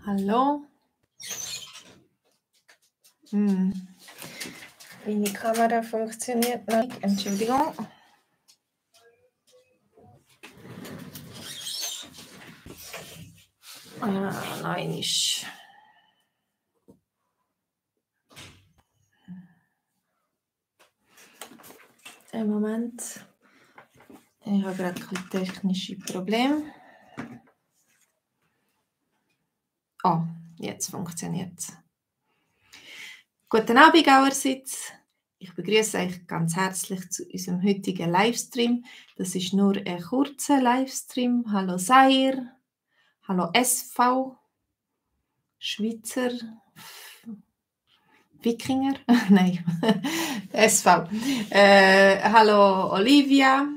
Hallo. Meine Kamera funktioniert noch nicht. Entschuldigung. Nein, ist. Einen Moment. Ich habe gerade ein bisschen technische Probleme. Oh, jetzt funktioniert es. Guten Abend allerseits. Ich begrüße euch ganz herzlich zu unserem heutigen Livestream. Das ist nur ein kurzer Livestream. Hallo Sair. Hallo SV. Schweizer. Wikinger? Nein, SV. Hallo Olivia.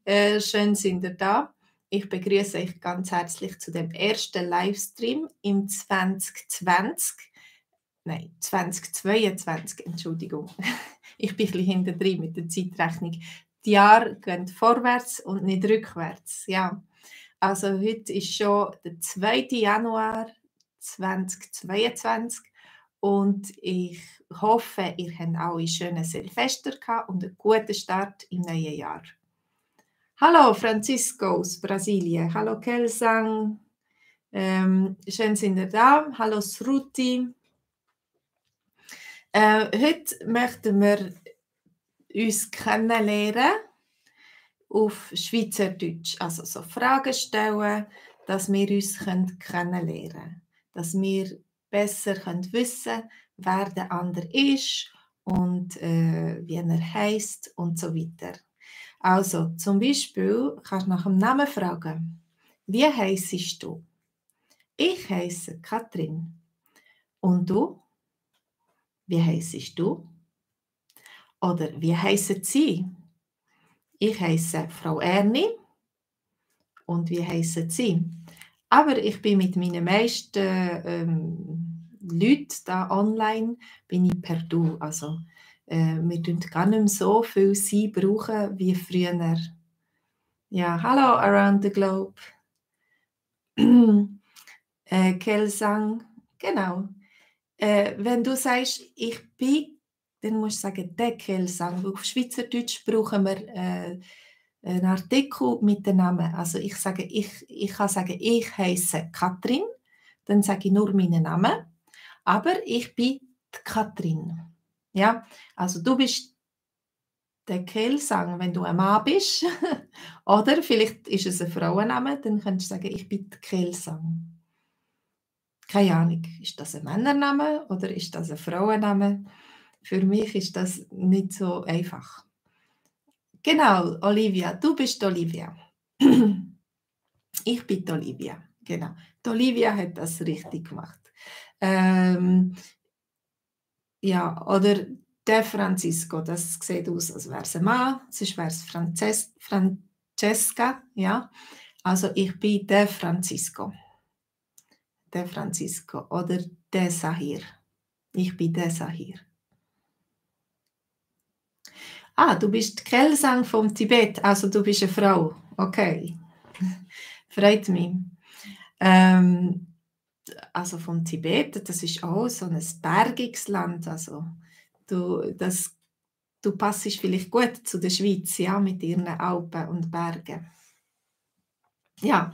Schön sind ihr da. Ich begrüße euch ganz herzlich zu dem ersten Livestream im 2022, Entschuldigung. Ich bin ein bisschen hinterher mit der Zeitrechnung. Die Jahre gehen vorwärts und nicht rückwärts. Ja. Also heute ist schon der 2. Januar 2022 und ich hoffe, ihr habt alle schöne Silvester gehabt und einen guten Start im neuen Jahr. Hallo Francisco aus Brasilien. Hallo Kelsang. Schön sind ihr da. Hallo Sruti. Heute möchten wir uns kennenlernen auf Schweizerdeutsch. Also so Fragen stellen, dass wir uns kennenlernen können. Dass wir besser wissen können, wer der andere ist und wie er heisst und so weiter. Also zum Beispiel kannst du nach dem Namen fragen. Wie heissest du? Ich heisse Katrin. Und du? Wie heissest du? Oder wie heissen Sie? Ich heisse Frau Erni. Und wie heissen Sie? Aber ich bin mit meinen meisten Leuten da online bin ich per Du. Also wir tun gar nicht mehr so viel Sie brauchen wie früher. Ja, hallo around the globe. Kelsang, genau. Wenn du sagst, ich bin, dann musst du sagen, der Kelsang. Auf Schweizerdeutsch brauchen wir einen Artikel mit dem Namen. Also ich kann sagen, ich heiße Katrin, dann sage ich nur meinen Namen, aber ich bin die Katrin. Ja, also du bist der Kelsang, wenn du ein Mann bist, oder vielleicht ist es ein Frauenname, dann kannst du sagen, ich bin die Kelsang. Keine Ahnung, ist das ein Männername oder ist das ein Frauenname? Für mich ist das nicht so einfach. Genau, Olivia, du bist Olivia. Ich bin Olivia, genau. Die Olivia hat das richtig gemacht. Ja, oder der Francisco, das sieht aus, als wäre es ein Mann, sonst wäre es Francesca, ja. Also ich bin der Francisco. Der Francisco oder der Sahir. Ich bin der Sahir. Ah, du bist Kelsang vom Tibet, also du bist eine Frau. Okay, freut mich. Also vom Tibet, das ist auch so ein Bergungsland. Also du passest vielleicht gut zu der Schweiz, ja, mit ihren Alpen und Bergen. Ja,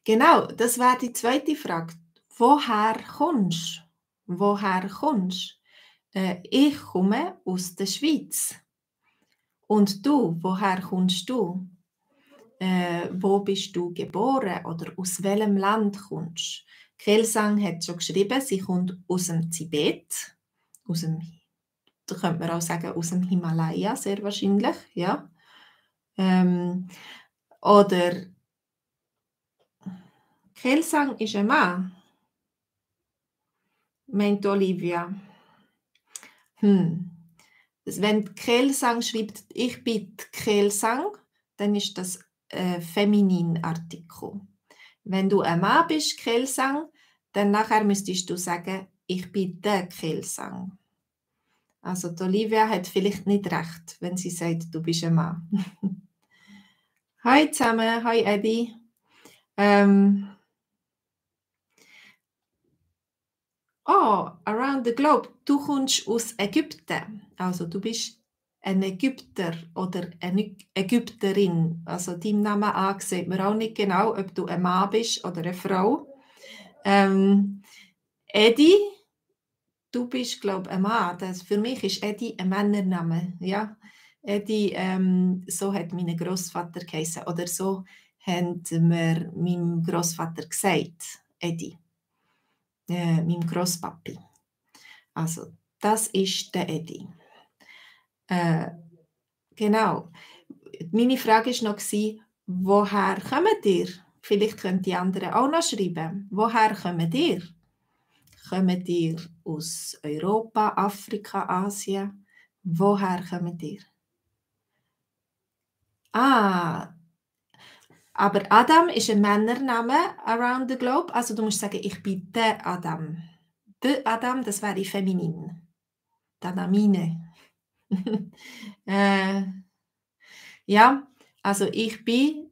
genau, das wäre die zweite Frage. Woher kommst du? Woher kommst du? Ich komme aus der Schweiz. Und du, woher kommst du? Wo bist du geboren oder aus welchem Land kommst du? Kelsang hat schon geschrieben, sie kommt aus dem Tibet, da könnte man auch sagen, aus dem Himalaya, sehr wahrscheinlich, ja. Oder Kelsang ist ein Mann, meint Olivia. Wenn Kelsang schreibt, ich bin Kelsang, dann ist das Feminin-Artikel. Wenn du ein Mann bist, Kelsang, dann nachher müsstest du sagen, ich bin der Kelsang. Also die Olivia hat vielleicht nicht recht, wenn sie sagt, du bist ein Mann. Hi zusammen, hi Eddie. Oh, around the globe. Du kommst aus Ägypten. Also du bist ein Ägypter oder eine Ägypterin. Also deinem Namen an sieht man auch nicht genau, ob du ein Mann bist oder eine Frau. Eddie, du bist, glaube ich, ein Mann. Für mich ist Eddie ein Männername. Ja? Eddie, so hat mein Großvater geheißen. Oder so haben wir meinem Großvater gesagt. Eddie. Meinem Großpapi. Also, das ist der Eddie. Genau. Meine Frage war noch, woher kommt ihr? Vielleicht können die anderen auch noch schreiben. Woher kommt ihr? Kommt ihr aus Europa, Afrika, Asien? Woher kommt ihr? Ah, aber Adam ist ein Männername around the globe. Also du musst sagen, ich bin der Adam. Der Adam, das wäre feminin. Adamine. Ja, also ich bin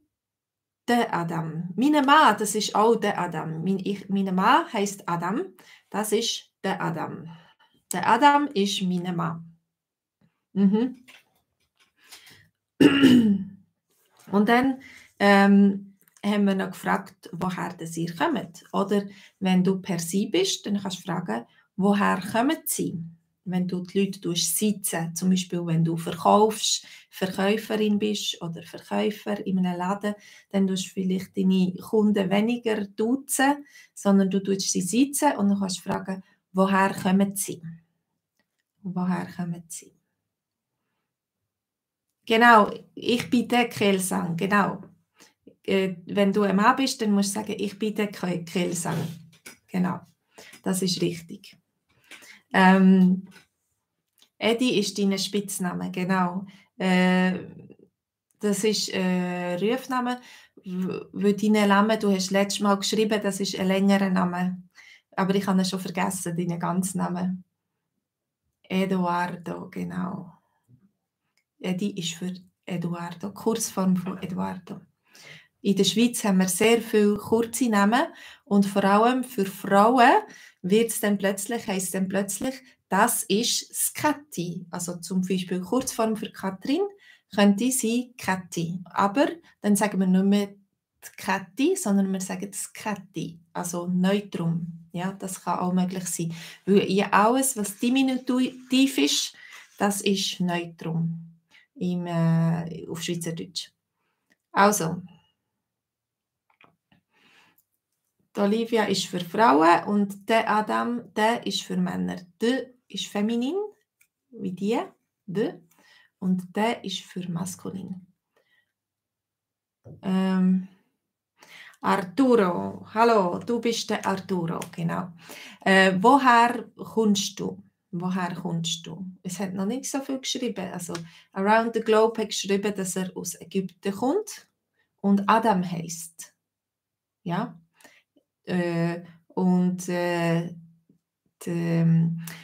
der Adam. Mein Mann, das ist auch der Adam. Mein Mann heißt Adam. Das ist der Adam. Der Adam ist mein Mann. Mhm. Und dann haben wir noch gefragt, woher das ihr kommt. Oder wenn du per Sie bist, dann kannst du fragen, woher kommen Sie? Wenn du die Leute sitzen, zum Beispiel wenn du Verkäuferin bist oder Verkäufer in einem Laden, dann tust du vielleicht deine Kunden weniger duzen, sondern du tust sie sitzen und dann kannst du fragen, woher kommen Sie? Woher kommen Sie? Genau, ich bin der Kelsang, genau. Wenn du ein Mann bist, dann musst du sagen, ich bin der Kelsang. Genau, das ist richtig. Eddie ist dein Spitzname, genau. Das ist Rufname, weil deine Name, du hast letztes Mal geschrieben, das ist ein längerer Name. Aber ich habe ihn schon vergessen, deinen ganzen Namen. Eduardo, genau. Eddie ist für Eduardo, Kurzform von Eduardo. In der Schweiz haben wir sehr viele kurze Namen und vor allem für Frauen heisst es dann plötzlich, das ist Skatti. Also zum Beispiel Kurzform für Katrin könnte sein Katti. Aber dann sagen wir nicht mehr die Katti, sondern wir sagen Skatti, also Neutrum. Ja, das kann auch möglich sein. Weil ja alles, was diminutiv ist, das ist Neutrum auf Schweizerdeutsch. Also, die Olivia ist für Frauen und der Adam, der ist für Männer. Der ist feminin, wie die, der, und der ist für maskulin. Arturo, hallo, du bist der Arturo, genau. Woher kommst du? Woher kommst du? Es hat noch nicht so viel geschrieben. Also, Around the Globe hat geschrieben, dass er aus Ägypten kommt und Adam heißt. Ja. Der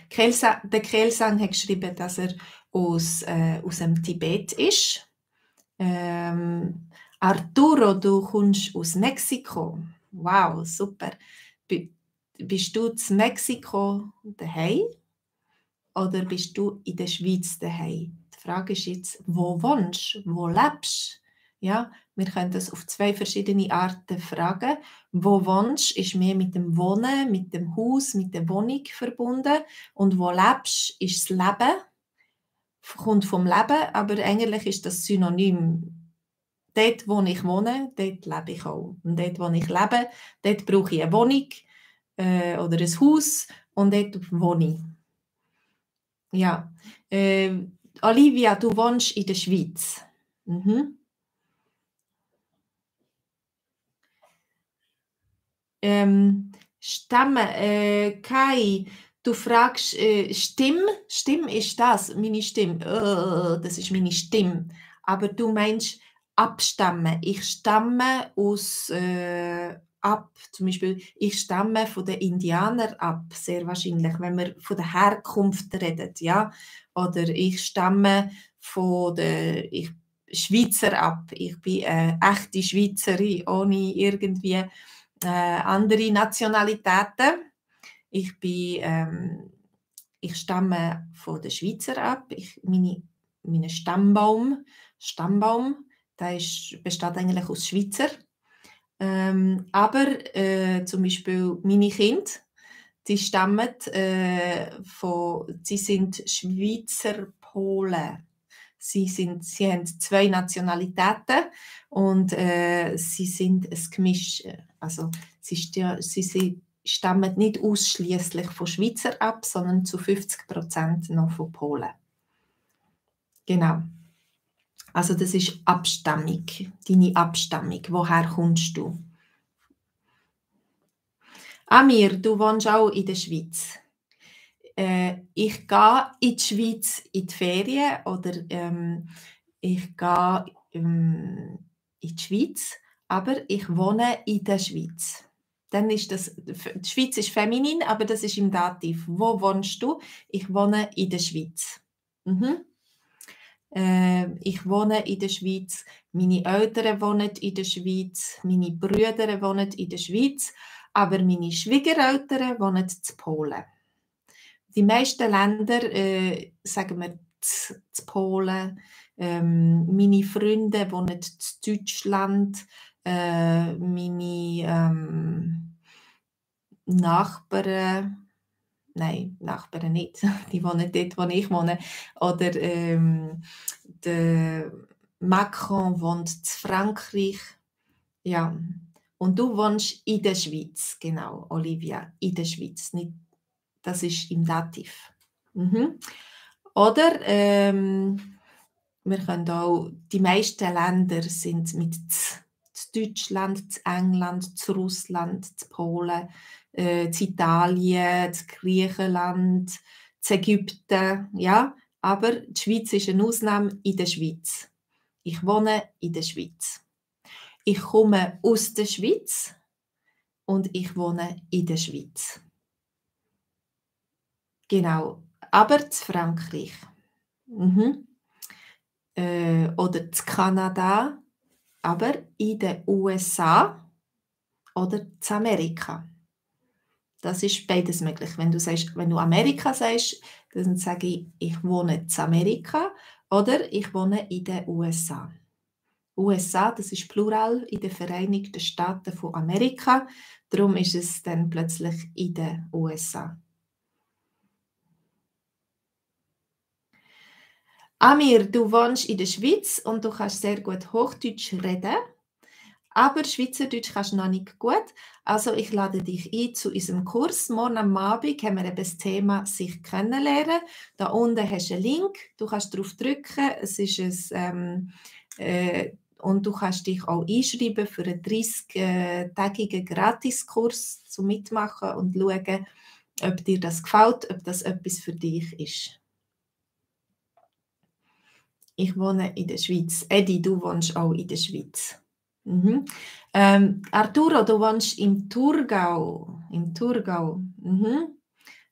Kelsang hat geschrieben, dass er aus dem Tibet ist. Arturo, du kommst aus Mexiko. Wow, super. Bist du in Mexiko daheim oder bist du in der Schweiz daheim? Die Frage ist jetzt, wo wohnst du, wo lebst du? Ja, wir können das auf zwei verschiedene Arten fragen. Wo wohnst du, ist mehr mit dem Wohnen, mit dem Haus, mit der Wohnung verbunden. Und wo lebst, ist das Leben, kommt vom Leben, aber eigentlich ist das Synonym. Dort, wo ich wohne, dort lebe ich auch. Und dort, wo ich lebe, dort brauche ich eine Wohnung oder ein Haus und dort wohne ich. Ja. Olivia, du wohnst in der Schweiz. Mhm. Stamme, Kai, du fragst, Stimme ist das, meine Stimme, das ist meine Stimme, aber du meinst abstammen. Ich stamme zum Beispiel, ich stamme von den Indianern ab, sehr wahrscheinlich, wenn wir von der Herkunft reden, ja, oder ich stamme von der Schweizer ab, ich bin eine echte Schweizerin, ohne irgendwie andere Nationalitäten. Ich stamme von den Schweizer ab. Mein Stammbaum, der besteht eigentlich aus Schweizer. Aber zum Beispiel meine Kinder, die sind Schweizer Polen. Sie haben 2 Nationalitäten und sie sind ein Gemisch. Also sie stammen nicht ausschließlich von Schweizer ab, sondern zu 50% noch von Polen. Genau. Also das ist Abstammung, deine Abstammung. Woher kommst du? Amir, du wohnst auch in der Schweiz. Ich gehe in die Schweiz in die Ferien oder ich gehe in die Schweiz, aber ich wohne in der Schweiz. Dann ist die Schweiz ist feminin, aber das ist im Dativ. Wo wohnst du? Ich wohne in der Schweiz. Ich wohne in der Schweiz, meine Eltern wohnen in der Schweiz, meine Brüder wohnen in der Schweiz, aber meine Schwiegereltern wohnen in Polen. Die meisten Länder, sagen wir in Polen, meine Freunde wohnen in Deutschland, meine Nachbarn nicht, die wohnen dort, wo ich wohne. Oder der Macron wohnt in Frankreich. Ja. Und du wohnst in der Schweiz, genau, Olivia, in der Schweiz. Das ist im Dativ. Oder wir können auch, die meisten Länder sind mit Deutschland, England, Russland, Polen, Italien, Griechenland, Ägypten, ja. Aber die Schweiz ist eine Ausnahme in der Schweiz. Ich wohne in der Schweiz. Ich komme aus der Schweiz und ich wohne in der Schweiz. Genau, aber in Frankreich. Oder in Kanada, aber in den USA oder in Amerika. Das ist beides möglich. Wenn du Amerika sagst, dann sage ich wohne in Amerika oder ich wohne in den USA. USA, das ist Plural in den Vereinigten Staaten von Amerika. Darum ist es dann plötzlich in den USA. Amir, du wohnst in der Schweiz und du kannst sehr gut Hochdeutsch reden, aber Schweizerdeutsch kannst du noch nicht gut. Also ich lade dich ein zu unserem Kurs. Morgen am Abend haben wir eben das Thema «Sich kennenlernen». Da unten hast du einen Link, du kannst darauf drücken. Es ist und du kannst dich auch einschreiben für einen 30-tägigen Gratiskurs zum Mitmachen und schauen, ob dir das gefällt, ob das etwas für dich ist. Ich wohne in der Schweiz. Edi, du wohnst auch in der Schweiz. Arturo, du wohnst im Thurgau.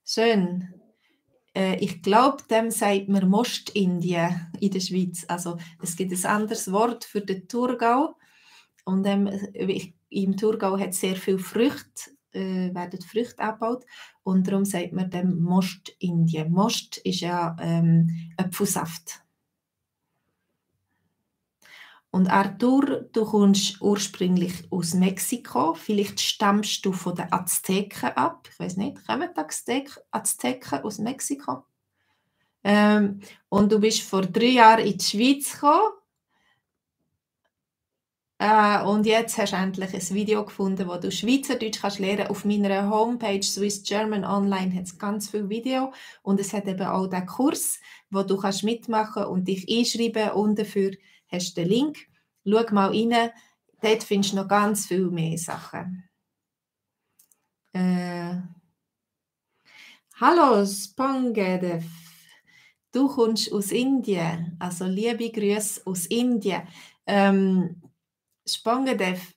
Schön. Ich glaube, dem sagt man Mostindien in der Schweiz. Also es gibt ein anderes Wort für den Thurgau. Und im Thurgau hat sehr viel Früchte, werden Früchte abgebaut. Und darum sagt man dem Mostindien. Most ist ja Apfelsaft. Und Arthur, du kommst ursprünglich aus Mexiko. Vielleicht stammst du von den Azteken ab. Ich weiß nicht, kommen die Azteken aus Mexiko? Und du bist vor 3 Jahren in die Schweiz gekommen. Und jetzt hast du endlich ein Video gefunden, wo du Schweizerdeutsch kannst lernen. Auf meiner Homepage Swiss German Online hat es ganz viele Videos. Und es hat eben auch den Kurs, wo du kannst mitmachen und dich einschreiben. Und dafür hast du den Link. Schau mal rein, dort findest du noch ganz viel mehr Sachen. Hallo Spongedev, du kommst aus Indien, also liebe Grüße aus Indien. Spongedev,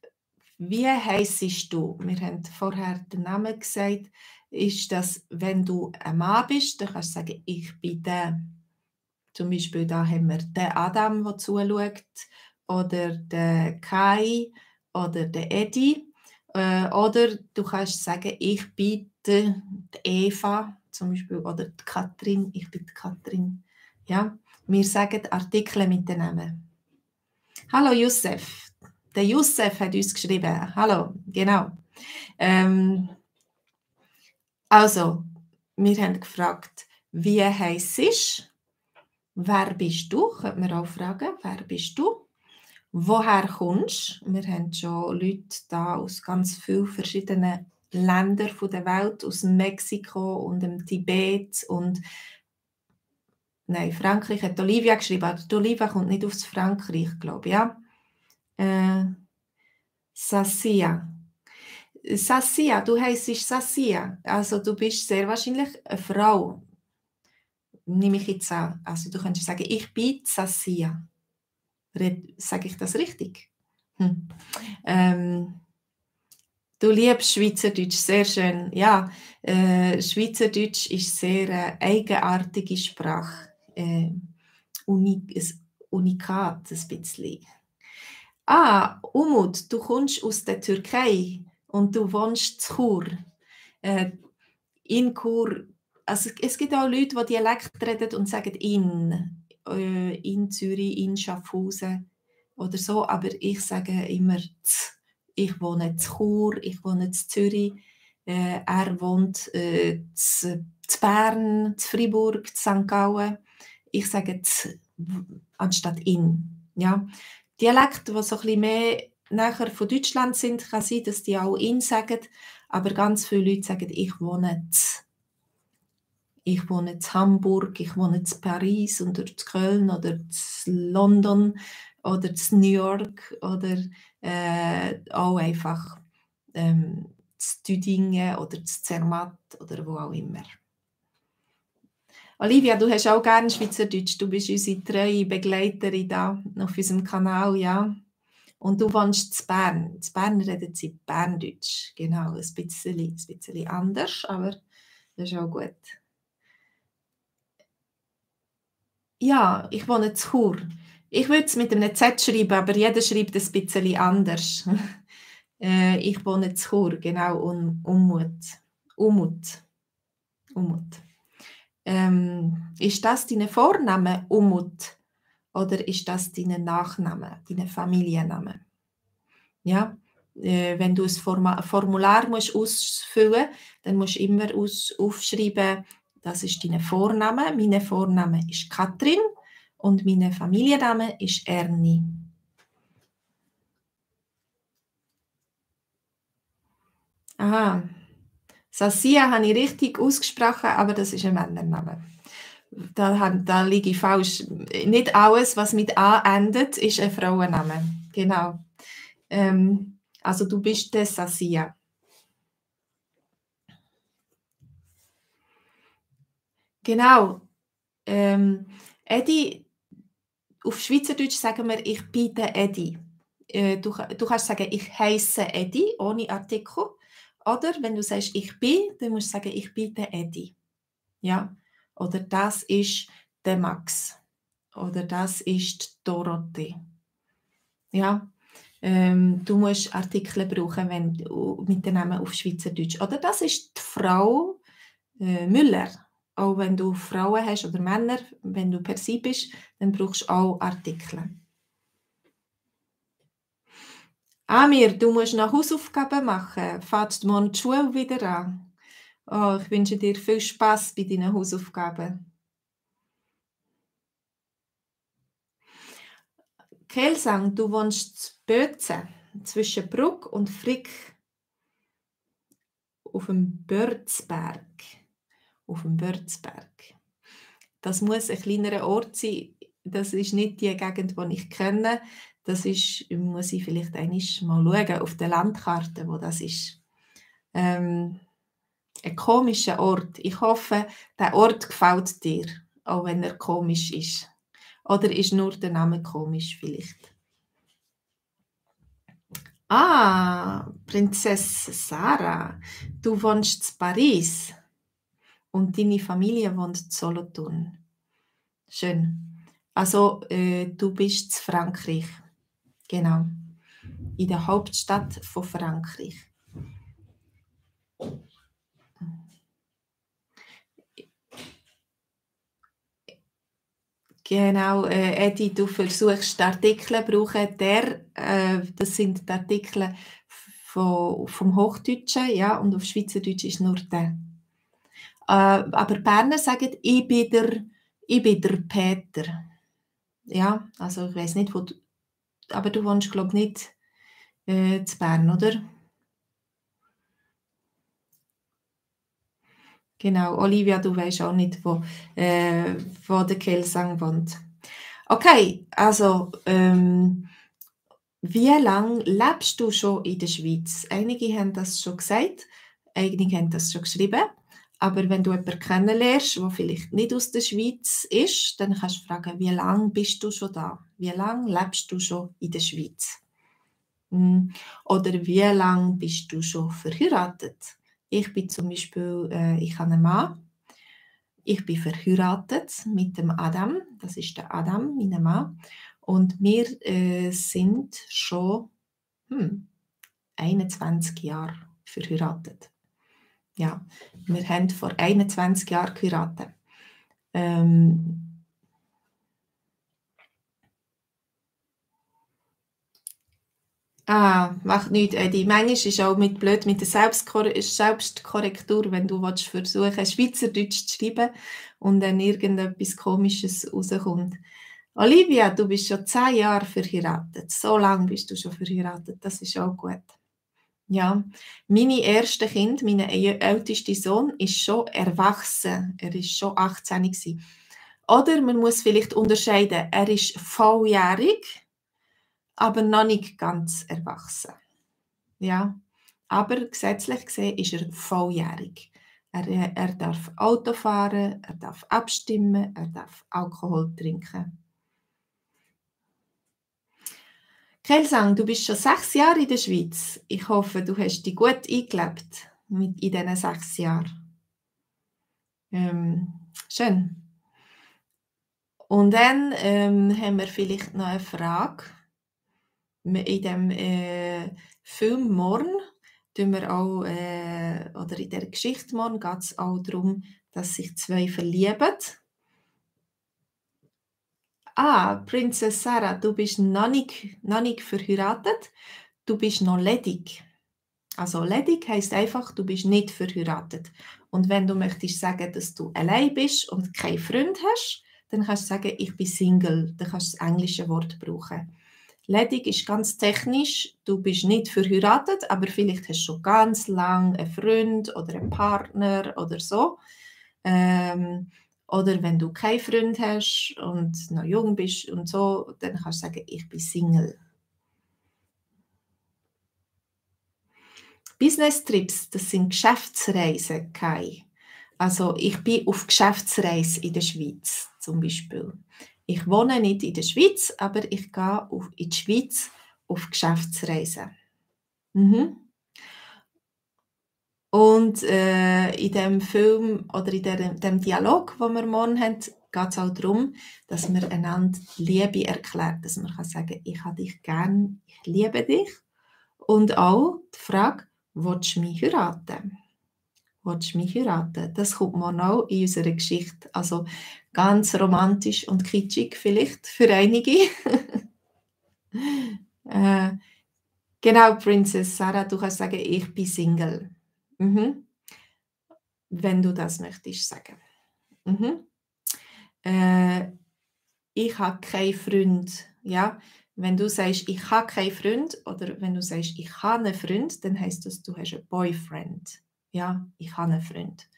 wie heissest du? Wir haben vorher den Namen gesagt. Ist das, wenn du ein Mann bist, dann kannst du sagen, ich bin der. Zum Beispiel da haben wir den Adam, der zuschaut, oder den Kai oder den Edi. Oder du kannst sagen, ich bin die Eva, zum Beispiel, oder die Katrin, ich bin die Katrin. Ja? Wir sagen Artikel mit den Namen. Hallo Youssef. Der Youssef hat uns geschrieben. Hallo, genau. Also, wir haben gefragt, wie heisst es? Wer bist du? Könnte man auch fragen, wer bist du? Woher kommst du? Wir haben schon Leute da aus ganz vielen verschiedenen Ländern der Welt, aus Mexiko und dem Tibet und nein, Frankreich hat Olivia geschrieben, aber die Olivia kommt nicht aus Frankreich, glaube ich, ja. Sassia. Sassia, du heisst Sassia, also du bist sehr wahrscheinlich eine Frau, nehme ich jetzt an. Also du könntest sagen, ich bin Sassia. Sage ich das richtig? Du liebst Schweizerdeutsch, sehr schön. Ja, Schweizerdeutsch ist sehr eigenartige Sprache. Ein Unikat ein bisschen. Umut, du kommst aus der Türkei und du wohnst in Chur. In Chur, also es gibt auch Leute, die Dialekt reden und sagen in Zürich, in Schaffhausen oder so, aber ich sage immer z. Ich wohne in Chur, ich wohne in Zürich, er wohnt in Bern, in Freiburg, in St. Gallen. Ich sage z anstatt in. Ja. Dialekte, die so ein bisschen mehr näher von Deutschland sind, kann sein, dass die auch in sagen, aber ganz viele Leute sagen, ich wohne z. Ich wohne in Hamburg, ich wohne in Paris oder in Köln oder in London oder in New York oder auch einfach in Tüdingen oder in Zermatt oder wo auch immer. Olivia, du hast auch gerne Schweizerdeutsch. Du bist unsere treue Begleiterin da auf unserem Kanal, ja. Und du wohnst in Bern. In Bern reden sie Berndeutsch. Genau, ein bisschen anders, aber das ist auch gut. Ja, ich wohne in Chur. Ich würde es mit einem Z schreiben, aber jeder schreibt es ein bisschen anders. Ich wohne in Chur, genau, Umut. Umut. Ist das dein Vorname, Umut? Oder ist das dein Nachname, dein Familienname? Ja, wenn du ein Formular musst ausfüllen musst, dann musst du immer aufschreiben, das ist dein Vorname. Mein Vorname ist Katrin und mein Familienname ist Ernie. Aha, Sassia habe ich richtig ausgesprochen, aber das ist ein Männername. Da liege ich falsch. Nicht alles, was mit A endet, ist ein Frauenname. Genau. Also du bist der Sassia. Genau. Edi, auf Schweizerdeutsch sagen wir, ich bin der Edi. Du kannst sagen, ich heiße Edi, ohne Artikel. Oder wenn du sagst, ich bin, dann musst du sagen, ich bin der Edi. Ja? Oder das ist der Max. Oder das ist die Dorothee. Ja? Du musst Artikel brauchen mit dem Namen auf Schweizerdeutsch. Oder das ist die Frau Müller. Auch wenn du Frauen hast oder Männer, wenn du per sie bist, dann brauchst du auch Artikel. Amir, du musst noch Hausaufgaben machen. Fährst du morgen die Schule wieder an? Oh, ich wünsche dir viel Spaß bei deinen Hausaufgaben. Kelsang, du wohnst in Bözen, zwischen Bruck und Frick. Auf dem Börzberg. Auf dem Börzberg. Das muss ein kleinerer Ort sein. Das ist nicht die Gegend, die ich kenne. Das ist, muss ich vielleicht einmal mal schauen, auf der Landkarte, wo das ist. Ein komischer Ort. Ich hoffe, der Ort gefällt dir, auch wenn er komisch ist. Oder ist nur der Name komisch vielleicht? Prinzessin Sarah, du wohnst in Paris und deine Familie wohnt in Solothurn. Schön. Also, du bist in Frankreich. Genau. In der Hauptstadt von Frankreich. Genau, Edi, du versuchst die Artikel zu brauchen. Das sind die Artikel vom Hochdeutschen, ja, und auf Schweizerdeutsch ist nur der. Aber die Berner sagen, ich bin der Peter. Ja, also ich weiß nicht, aber du wohnst, glaube ich, nicht zu Bern, oder? Genau, Olivia, du weißt auch nicht, wo der Kelsang wohnt. Okay, also wie lange lebst du schon in der Schweiz? Einige haben das schon gesagt, einige haben das schon geschrieben. Aber wenn du jemanden kennenlernst, der vielleicht nicht aus der Schweiz ist, dann kannst du fragen, wie lange bist du schon da? Wie lange lebst du schon in der Schweiz? Oder wie lange bist du schon verheiratet? Ich bin zum Beispiel, ich habe einen Mann. Ich bin verheiratet mit dem Adam. Das ist der Adam, mein Mann. Und wir sind schon 21 Jahre verheiratet. Ja, wir haben vor 21 Jahren geheiratet. Macht nichts, Edi. Manchmal ist es auch blöd mit der Selbstkorrektur, wenn du versuchen Schweizerdeutsch zu schreiben und dann irgendetwas Komisches rauskommt. Olivia, du bist schon 10 Jahre verheiratet. So lange bist du schon verheiratet. Das ist auch gut. Ja, meine ersten Kind, mein ältester Sohn, ist schon erwachsen. Er ist schon 18 gewesen. Oder man muss vielleicht unterscheiden, er ist volljährig, aber noch nicht ganz erwachsen. Ja, aber gesetzlich gesehen ist er volljährig. Er darf Auto fahren, er darf abstimmen, er darf Alkohol trinken. Kelsang, du bist schon 6 Jahre in der Schweiz. Ich hoffe, du hast dich gut eingelebt in diesen 6 Jahren. Schön. Und dann haben wir vielleicht noch eine Frage. In dem Film morgen tun wir auch, oder in der Geschichte morgen geht es auch darum, dass sich 2 verlieben. Princess Sarah, du bist noch nicht verheiratet, du bist noch ledig. Also ledig heisst einfach, du bist nicht verheiratet. Und wenn du möchtest sagen, dass du allein bist und keinen Freund hast, dann kannst du sagen, ich bin Single. Dann kannst du das englische Wort brauchen. Ledig ist ganz technisch, du bist nicht verheiratet, aber vielleicht hast du schon ganz lange einen Freund oder einen Partner oder so. Oder wenn du keinen Freund hast und noch jung bist und so, dann kannst du sagen, ich bin Single. Business Trips, das sind Geschäftsreisen, Kai. Also ich bin auf Geschäftsreise in der Schweiz zum Beispiel. Ich wohne nicht in der Schweiz, aber ich gehe in die Schweiz auf Geschäftsreisen. Und in dem Film oder in dem Dialog, den wir morgen haben, geht es auch darum, dass wir einander Liebe erklären, dass man sagen kann, ich habe dich gern, ich liebe dich. Und auch die Frage, willst du mich heiraten? Willst du mich heiraten? Das kommt morgen auch in unserer Geschichte. Also ganz romantisch und kitschig vielleicht für einige. Genau, Princess Sarah, du kannst sagen, ich bin Single. Wenn du das möchtest sagen. Ich habe keinen Freund. Ja? Wenn du sagst, ich habe keinen Freund, oder wenn du sagst, ich habe einen Freund, dann heisst das, du hast einen Boyfriend. Ja, ich habe einen Freund.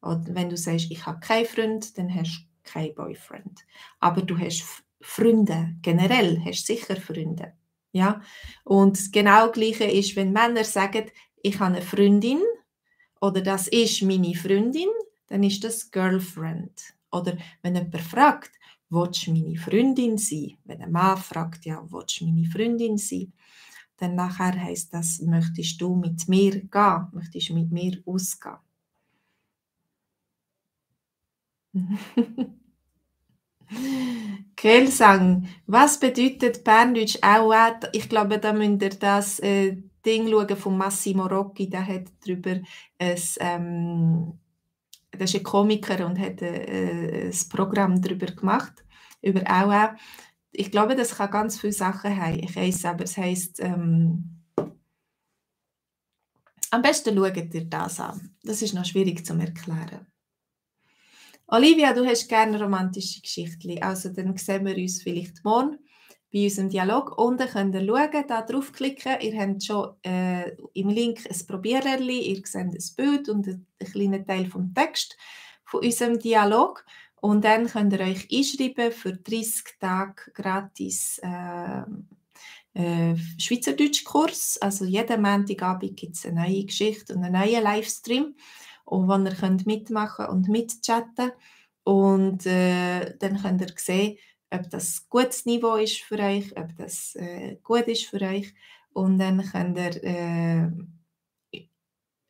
Oder wenn du sagst, ich habe keinen Freund, dann hast du keinen Boyfriend. Aber du hast Freunde. Generell hast du sicher Freunde. Ja? Und genau das Gleiche ist, wenn Männer sagen, ich habe eine Freundin oder das ist meine Freundin, dann ist das Girlfriend. Oder wenn jemand fragt, willst du meine Freundin sein? Wenn ein Mann fragt, ja, willst du meine Freundin sein? Dann nachher heisst das, möchtest du mit mir gehen? Möchtest du mit mir ausgehen? Kelsang, was bedeutet Berndeutsch Auat? Ich glaube, da müsst ihr das Ding schauen von Massimo Rocchi, der hat darüber das ist ein Komiker und hat ein Programm darüber gemacht. über Aua. Ich glaube, das kann ganz viele Sachen haben. Ich weiss aber, es heisst, am besten schaut ihr das an. Das ist noch schwierig zu erklären. Olivia, du hast gerne romantische Geschichten. Also dann sehen wir uns vielleicht morgen bei unserem Dialog. Unten könnt ihr schauen, da draufklicken. Ihr habt schon im Link ein Probiererli, ihr seht ein Bild und einen kleinen Teil vom Text von unserem Dialog. Und dann könnt ihr euch einschreiben für 30 Tage gratis Schweizerdeutsch-Kurs. Also jeden Montagabend gibt es eine neue Geschichte und einen neuen Livestream, wo ihr könnt mitmachen und mitchatten. Und dann könnt ihr sehen, ob das ein gutes Niveau ist für euch, ob das gut ist für euch. Und dann könnt ihr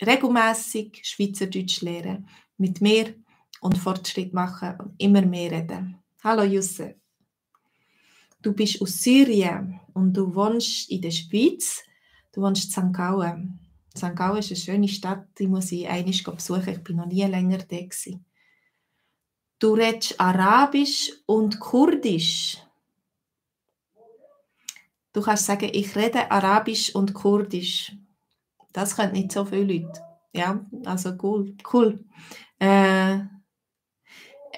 regelmässig Schweizerdeutsch lernen mit mir und Fortschritt machen und immer mehr reden. Hallo Jusse. Du bist aus Syrien und du wohnst in der Schweiz. Du wohnst in St. Gallen. St. Gallen ist eine schöne Stadt, die muss ich einmal besuchen. Ich bin noch nie länger da gewesen. Du redest Arabisch und Kurdisch. Du kannst sagen, ich rede Arabisch und Kurdisch. Das können nicht so viele Leute. Ja, also cool.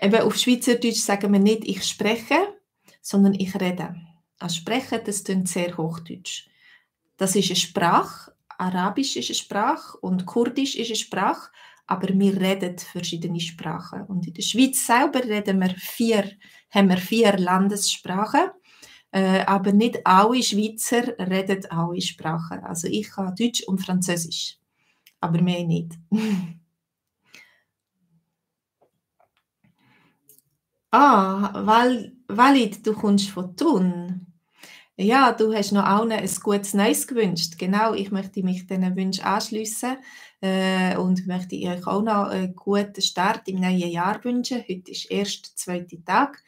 Eben auf Schweizerdeutsch sagen wir nicht, ich spreche, sondern ich rede. Also sprechen, das klingt sehr Hochdeutsch. Das ist eine Sprache, Arabisch ist eine Sprache und Kurdisch ist eine Sprache, aber wir reden verschiedene Sprachen. Und in der Schweiz selber haben wir 4 Landessprachen, aber nicht alle Schweizer reden alle Sprachen. Also ich kann Deutsch und Französisch, aber mehr nicht. Walid, du kommst von Thun. Ja, du hast noch allen ein gutes Neues gewünscht. Genau, ich möchte mich diesen Wünschen anschliessen und möchte euch auch noch einen guten Start im neuen Jahr wünschen. Heute ist erst der 2. Tag,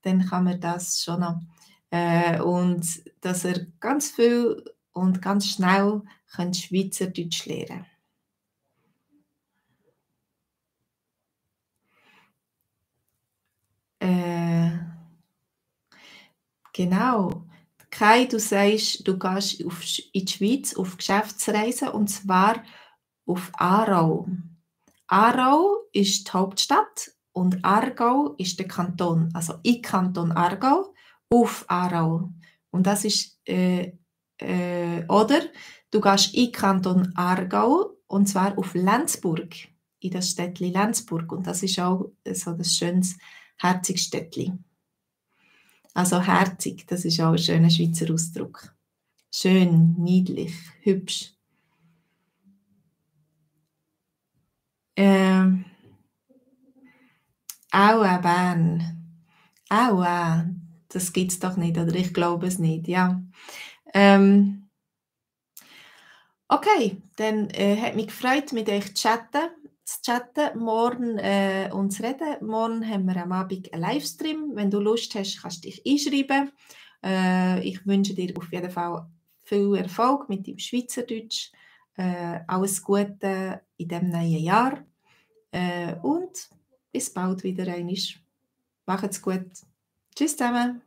dann kann man das schon noch. Und dass ihr ganz viel und ganz schnell könnt Schweizerdeutsch lernen. Genau. Kai, du sagst, du gehst in die Schweiz auf Geschäftsreise und zwar auf Aarau. Aarau ist die Hauptstadt und Aargau ist der Kanton. Also im Kanton Aargau auf Aarau. Und das ist, oder du gehst in Kanton Aargau und zwar auf Lenzburg, in das Städtli Lenzburg. Und das ist auch so das schönes, herziges Städtli. Also herzig, das ist auch ein schöner Schweizer Ausdruck. Schön, niedlich, hübsch. Aua, Bern. Aua, das gibt es doch nicht, oder ich glaube es nicht, ja. Okay, dann hat mich gefreut, mit euch zu chatten, morgen und zu reden. Morgen haben wir am Abend einen Livestream. Wenn du Lust hast, kannst du dich einschreiben. Ich wünsche dir auf jeden Fall viel Erfolg mit dem Schweizerdeutsch. Alles Gute in diesem neuen Jahr. Und bis bald wieder einmal. Macht's gut. Tschüss zusammen.